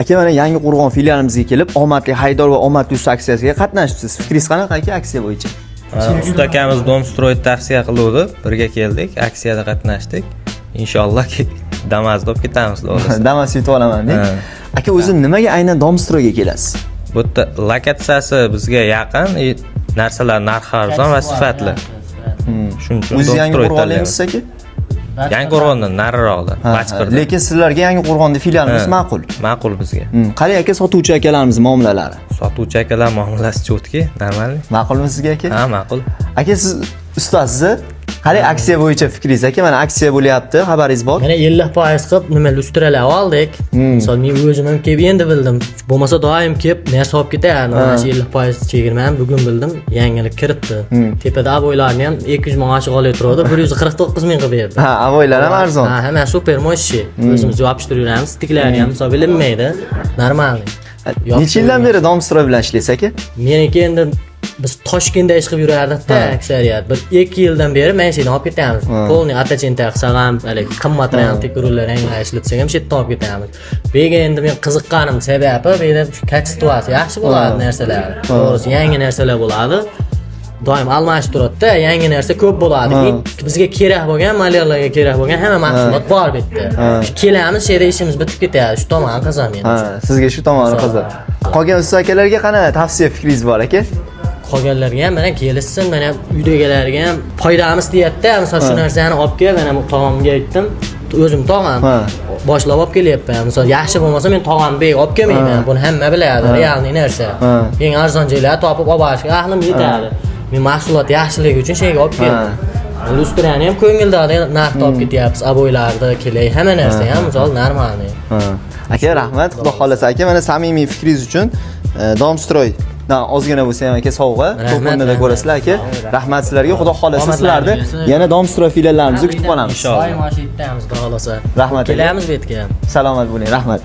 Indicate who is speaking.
Speaker 1: Aka, mana Yangi Qo'rg'on filialimizga kelib, omadli haydor va omadli usta aksiyasiga qatnashibsiz. Fikringiz qanaqa aka aksiya bo'yicha?
Speaker 2: Usta akamiz Domstroy tavsiya qiluvdi, birga keldik, aksiyada qatnashdik. Inshaalloh Damas'da olib ketamiz, xolos.
Speaker 1: Damas yutib olaman, deng. Aka, o'zi nimaga aynan Domstroyga kelasiz?
Speaker 2: Bu yerda lokatsiyasi bizga yaqin, narsalar narxi arzon va sifatli. Shuning uchun
Speaker 1: O'zi Yangi
Speaker 2: Domstroy
Speaker 1: Qo'rg'onlisiz aka?
Speaker 2: Yangi Qo'rg'ondan nariroqda, Bachqirda.
Speaker 1: Lekin sizlarga Yangi Qo'rg'onda filialimiz ma'qul.
Speaker 2: Ma'qul bizga.
Speaker 1: Qani aka, sotuvchi akalarimiz muomalalari?
Speaker 2: Sotuvchi akalar muomalasi chotki, normal.
Speaker 1: Ma'qulmi sizga aka?
Speaker 2: Ha, ma'qul.
Speaker 1: Aka, siz ustasiz. Qani aksiya bo'yicha fikringiz aka? Mana aksiya bo'lyapti, xabaringiz bor?
Speaker 3: Mana 50% qilib nima lustralar oldik. Misol men o'zim ham kelib endi bildim. Bo'lmasa doim kelib narsa olib ketardim. Mana shu 50% chegirma ham bugun bildim, yangilik kiritdi. Tepada aboylarni ham 200 ming ochiq olayotgandi, 149 ming qilib berdi.
Speaker 1: Ha, aboylar ham arzon.
Speaker 3: Ha, hamma super mo'shi. O'zimiz yopishtiramiz, stiklari ham hisob bilinmaydi. Normal.
Speaker 1: Necha yildan beri Domstroy bilan ishlaysiz aka?
Speaker 3: Meniki endi biz Toshkentda ish qilib yurardik-da, aksariyat. Bir 2 yildan beri men shuni olib ketamiz. Polni atachenta qilsam ham, qimmatroq tekrorlar yangilar ishlatsak ham chetdan olib ketamiz. Bega endi men qiziqqanim sababi, beda kачествоsi yaxshi bo'ladi narsalar. To'g'risi, yangi narsalar bo'ladi. Doim almashib turadi-da, yangi narsa ko'p bo'ladi. Bizga kerak bo'lgan, modellarga kerak bo'lgan hamma mahsulot bor bu yerda. Kelamiz, shu yerda ishimiz bitib ketadi. Shu tomoni qizaman men.
Speaker 1: Sizga shu tomoni qiziq. Qolgan usta akalarga qana tavsiya fikringiz bor aka?
Speaker 3: Qolganlarga ham mana kelishsin, mana uydagilarga ham foydamiz deyapti. Misol shu narsani olib kel, mana tog'amga aytdim. O'zim tog'am boshlab olib kelyapman. Misol yaxshi bo'lmasa men tog'ambek olib kelmayman. Buni hamma biladi, realniy narsa. Eng arzon joylar topib olib borishga ahlim yetadi. Men mahsulot yaxshiligi uchun shunga olib keldim. Lustrani ham ko'ngildagi narxda olib ketyapmiz, aboylarni, kelay, hamma narsa ham misol normalniy.
Speaker 1: Aka, rahmat. Xudo xolasa aka, mana samimiy fikringiz uchun Domstroy ozgina bo'lsa ham aka sovg'a, to'plamada ko'rasizlar aka. Rahmat sizlarga. Xudo xolasa sizlarni yana Domstroy filiallarimizda kutib qolamiz.
Speaker 3: Inshaalloh. Doim o'sha yerdamiz, xudo xolasa.
Speaker 1: Rahmat.
Speaker 3: Kelamiz bu yerga.
Speaker 1: Salomat bo'ling. Rahmat.